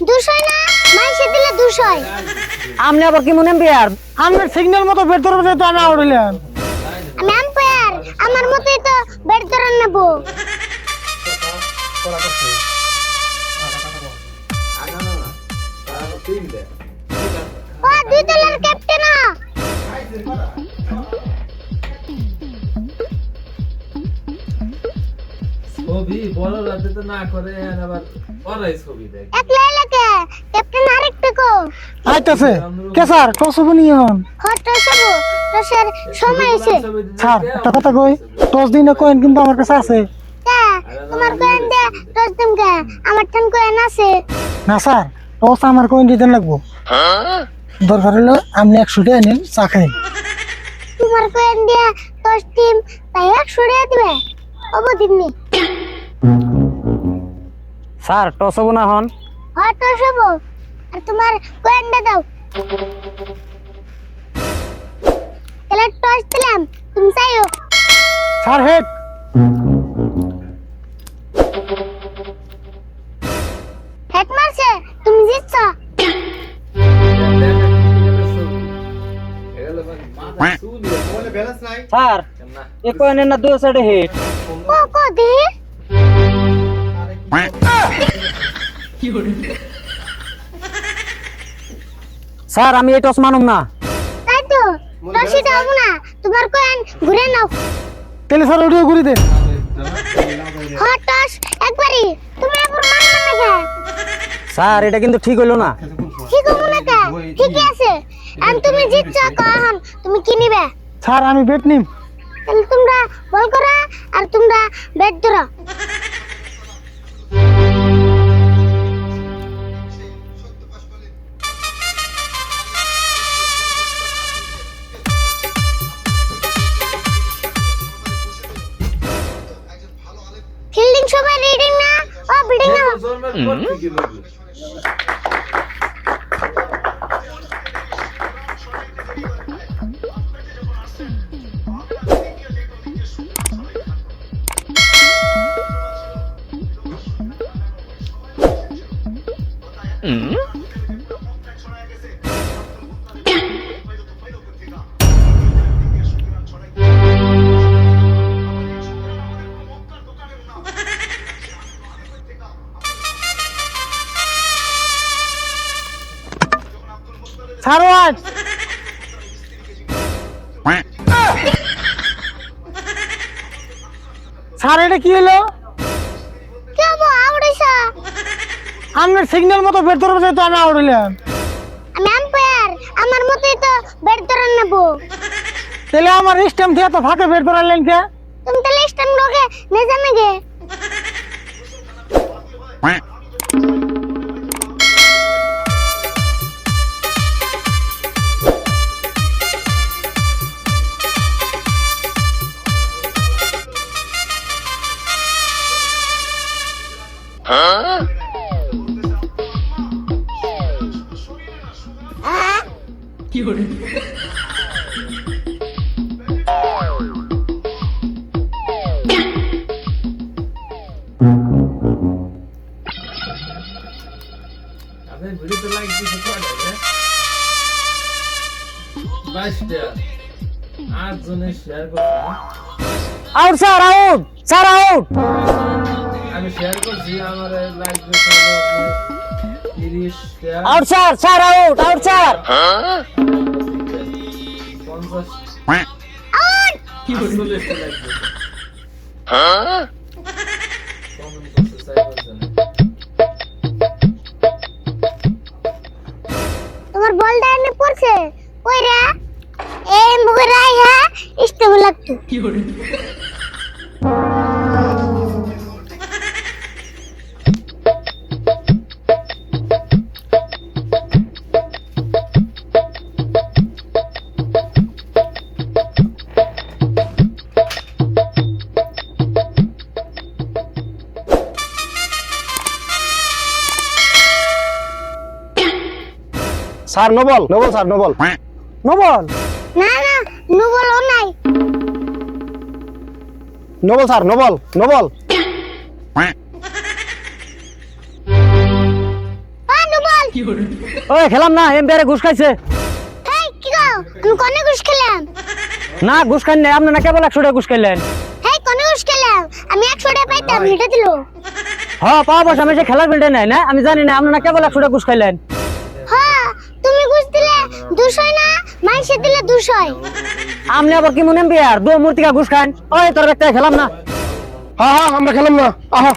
দুশয় না মাইসে দিলে দুশয়। আমনে আবার কি মনে বিয়ার আমরা সিগন্যাল মতো বের ধরবো যেহেতু আমি আউট হইলাম। আমি আম্পায়ার, আমার মতই তো ব্যাট ধরে নেব। ও দুই দলের ক্যাপ্টেন। ছবি বড় রাতে তো না করে আবার পড়াই ছবি দেখ একলা এলাকা ক্যাপ্টেন আরেকটা কো আইতাছে কে স্যার টস হবো নি এখন? হট সব টসের সময় এসে। স্যার একটা কথা কই, টস দিন কয়েন কিন্তু আমার কাছে আছে। তা তোমার কয়েন দে টস দিম কে? আমার ঠান কয়েন আছে। না স্যার, টস আমার কয়েন দিতে লাগবো। দরকার হলো আপনি 100 টাকা নিন, চা খাই। তোমার কয়েন দিয়ে টস টিম তাই 100 টাকা দিবে অবদিননি। স্যার টস হবো না হন? হট সব আর তোমার কয়েন দে দাও। তাহলে টস দিলাম, তুমি চাইও। স্যার হেড হেড মারছে, তুমি জিতছ। স্যার এ কয়েনের না দুই সাইডে হিট। ও কো দে স্যার আমি এই টস মানুম না। তাই তো টসই দাও না, তোমার কয়েন ঘুরে নাও। তাহলে স্যার ওটিও ঘুরি দেন। হট টস একবারই, তুমি আবার মানবে না কে? স্যার এটা কিন্তু ঠিক হইলো না। ঠিক হবে না কে? ঠিকই আছে। আর তুমি জিতছ কখন, তুমি কি নিবে? স্যার আমি বেট নিম। তাহলে তোমরা বল করো আর তোমরা ব্যাট ধরো। ফিল্ডিং সময় রিডিং না ও বিডিং না। স্যার ওয়াট স্যার এটা কি হলো? কি হবো আউড়াইছা? আপনার সিগন্যাল মতো বের ধরবো যেহেতু আমি আউট হইলাম। আমি আম্পায়ার, আমার মতই তো ব্যাট ধরে নেব। তাহলে আমার স্ট্যাম্প দিয়ে তো ফাঁকে বের ধরালেন কে? তুমি তাহলে স্টাম্প লোকে নে জানে গে। আপনি ভিডিওতে লাইক দিতে পারেন 22টা 8 জনে শেয়ার করছেন। Out sir, out sir, out. আমি শেয়ার করছি, আমার লাইক দিতে 30টা out sir, sir out, out sir. 50 out কি বলতে লাইক দিতে কমেন্ট করতে চাই বলছেন। তোমার বলটা এনে পড়ছে কই রে? এই মুগরাই হ্যাঁ স্টেবল লাগতো। Sir Noble, Noble sir, Noble. Noble না না নু বলো নাই। Noble sir, Noble, Noble. নু ওই খেলাম না এমপিআরে ঘুষ খাইছে হেই কি গো আমি কোনে ঘুষ খেলাম না ঘুষ খান নাই আপনি না কেবল 100 টাকা ঘুষ খাইলেন হেই কোনে ঘুষ খেলাম আমি 100 টাকা পাইতাম হেটা দিলো হ্যাঁ পাওয়া বসে আমি সে খেলার ফিল্ডে নাই না আমি জানি না আপনি না কেবল 100 টাকা ঘুষ খাইলেন হ্যাঁ তুমি ঘুষ দিলে 200 না মাইসে দিলে 200 আপনি আবার কি মনে এমপিআর দো মূর্তিকা ঘুষ খান ওই তোর একটা খেলাম না হ্যাঁ আমরা খেলাম না আহা